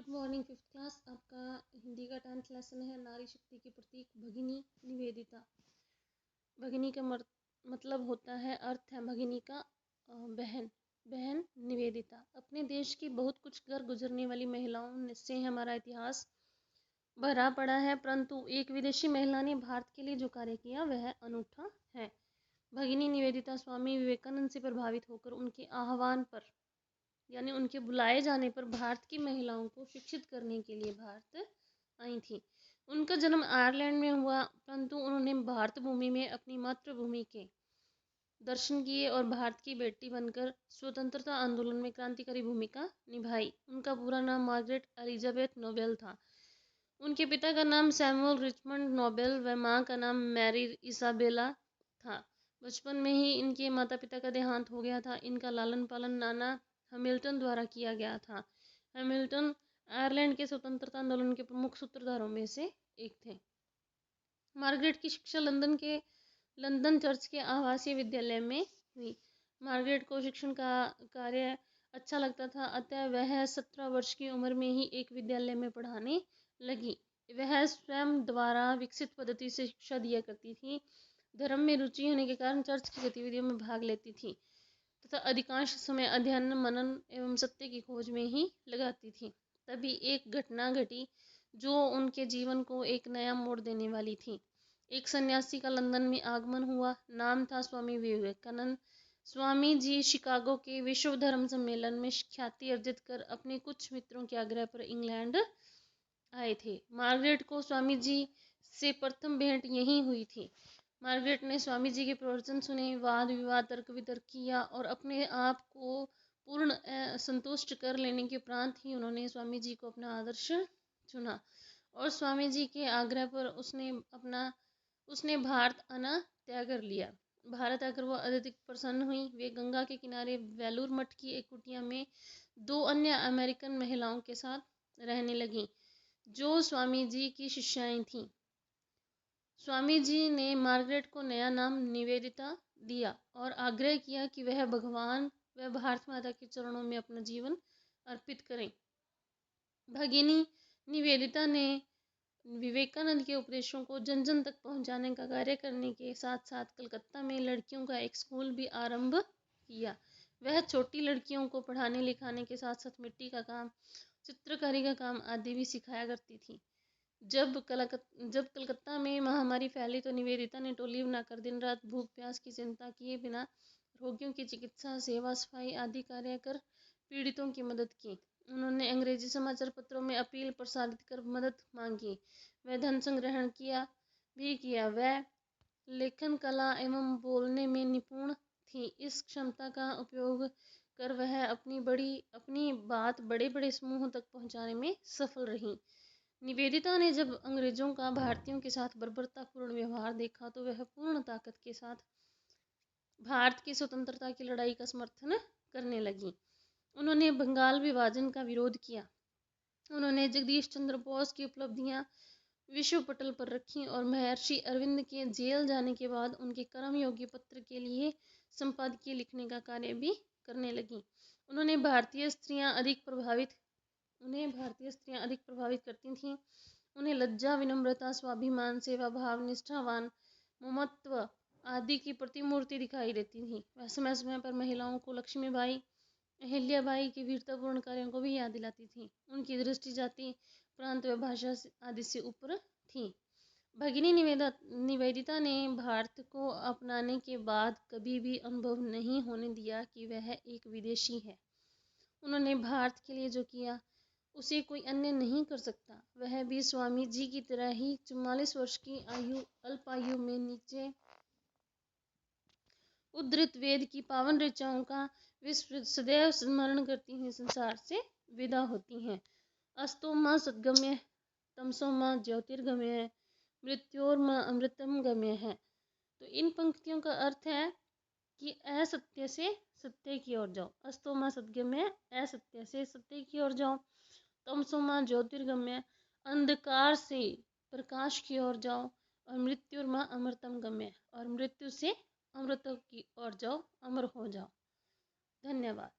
Good morning fifth class. आपका हिंदी का 10th lesson है नारी शक्ति के प्रतीक भगिनी निवेदिता। भगिनी का मतलब होता है, अर्थ है भगिनी का बहन। बहन निवेदिता। अपने देश की बहुत कुछ कर गुजरने वाली महिलाओं से हमारा इतिहास भरा पड़ा है, परंतु एक विदेशी महिला ने भारत के लिए जो कार्य किया वह अनूठा है। भगिनी निवेदिता स्वामी विवेकानंद से प्रभावित होकर उनके आह्वान पर यानी उनके बुलाए जाने पर भारत की महिलाओं को शिक्षित करने के लिए भारत आई थी। उनका जन्म आयरलैंड में हुआ, परंतु उन्होंने भारत भूमि में अपनी मातृभूमि के दर्शन किए और भारत की बेटी बनकर स्वतंत्रता आंदोलन में क्रांतिकारी भूमिका निभाई। उनका पूरा नाम मार्गरेट एलिजाबेथ नोबेल था। उनके पिता का नाम सैमुअल रिचमंड नोबेल व मां का नाम मैरी इसाबेला था। बचपन में ही इनके माता पिता का देहांत हो गया था। इनका लालन पालन नाना हैमिल्टन द्वारा किया गया था। हैमिल्टन आयरलैंड के स्वतंत्रता आंदोलन के प्रमुख सूत्रधारों में से एक थे। मार्गरेट की शिक्षा लंदन चर्च के आवासीय विद्यालय में हुई। मार्गरेट को शिक्षण का कार्य अच्छा लगता था, अतः वह 17 वर्ष की उम्र में ही एक विद्यालय में पढ़ाने लगी। वह स्वयं द्वारा विकसित पद्धति से शिक्षा दिया करती थी। धर्म में रुचि होने के कारण चर्च की गतिविधियों में भाग लेती थी तथा अधिकांश समय अध्ययन, मनन एवं सत्य की खोज में ही लगाती थी। तभी एक घटना घटी जो उनके जीवन को एक नया मोड़ देने वाली थी। एक सन्यासी का लंदन में आगमन हुआ। नाम था स्वामी विवेकानंद। स्वामी जी शिकागो के विश्व धर्म सम्मेलन में ख्याति अर्जित कर अपने कुछ मित्रों के आग्रह पर इंग्लैंड आए थे। मार्गरेट को स्वामी जी से प्रथम भेंट यहीं हुई थी। मार्गरेट ने स्वामी जी के प्रवचन सुने, वाद विवाद तर्क वितर्क किया और अपने आप को पूर्ण संतुष्ट कर लेने के उपरांत ही उन्होंने स्वामी जी को अपना आदर्श चुना और स्वामी जी के आग्रह पर उसने भारत आना तय कर लिया। भारत आकर वह अत्यधिक प्रसन्न हुई। वे गंगा के किनारे वेलूर मठ की एक कुटिया में 2 अन्य अमेरिकन महिलाओं के साथ रहने लगी जो स्वामी जी की शिष्याएं थीं। स्वामी जी ने मार्गरेट को नया नाम निवेदिता दिया और आग्रह किया कि वह भगवान व भारत माता के चरणों में अपना जीवन अर्पित करें। भगिनी निवेदिता ने विवेकानंद के उपदेशों को जन जन तक पहुंचाने का कार्य करने के साथ साथ कलकत्ता में लड़कियों का एक स्कूल भी आरंभ किया। वह छोटी लड़कियों को पढ़ाने लिखाने के साथ साथ मिट्टी का काम, चित्रकारी का काम आदि भी सिखाया करती थी। जब कलकत्ता में महामारी फैली तो निवेदिता ने टोली बनाकर दिन रात भूख प्यास की चिंता किए बिना रोगियों की चिकित्सा, सेवा, सफाई आदि कार्य कर पीड़ितों की मदद की। उन्होंने अंग्रेजी समाचार पत्रों में अपील प्रसारित कर मदद मांगी। वह धन संग्रहण किया। वह लेखन कला एवं बोलने में निपुण थी। इस क्षमता का उपयोग कर वह अपनी बात बड़े बड़े समूहों तक पहुंचाने में सफल रही। निवेदिता ने जब अंग्रेजों का भारतीयों के साथ बर्बरतापूर्ण व्यवहार देखा तो वह पूर्ण ताकत के साथ भारत की स्वतंत्रता की लड़ाई का समर्थन करने लगी। उन्होंने बंगाल विभाजन का विरोध किया। उन्होंने जगदीश चंद्र बोस की उपलब्धियां विश्व पटल पर रखी और महर्षि अरविंद के जेल जाने के बाद उनके कर्मयोगी पत्र के लिए संपादकीय लिखने का कार्य भी करने लगी। उन्हें भारतीय स्त्रियां अधिक प्रभावित करती थीं। उन्हें लज्जा, विनम्रता, स्वाभिमान, सेवा भाव, निष्ठावान, ममत्व आदि की प्रतिमूर्ति दिखाई देती थी। वह समय समय पर महिलाओं को लक्ष्मीबाई, अहिल्याबाई के वीरतापूर्ण कार्यों को भी याद दिलाती थी। उनकी दृष्टि जाति, प्रांत व भाषा आदि से ऊपर थी। भगिनी निवेदिता ने भारत को अपनाने के बाद कभी भी अनुभव नहीं होने दिया कि वह एक विदेशी है। उन्होंने भारत के लिए जो किया उसे कोई अन्य नहीं कर सकता। वह भी स्वामी जी की तरह ही 44 वर्ष की अल्प आयु में नीचे उद्धृत वेद की पावन ऋचाओं का विश्व सदैव स्मरण करती हुई संसार से विदा होती हैं। अस्तो मां सद्गम्य, तमसो मां ज्योतिर्गम्य, मृत्योर्मा अमृतम गम्य है। तो इन पंक्तियों का अर्थ है कि असत्य से सत्य की ओर जाओ। अस्तो मां सद्गम्य, असत्य से सत्य की ओर जाओ। तमसो मां ज्योतिर्गम्य, अंधकार से प्रकाश की ओर जाओ। और मृत्युर्मा अमृतम गम्य, और मृत्यु से अमृत की ओर जाओ, अमर हो जाओ। धन्यवाद।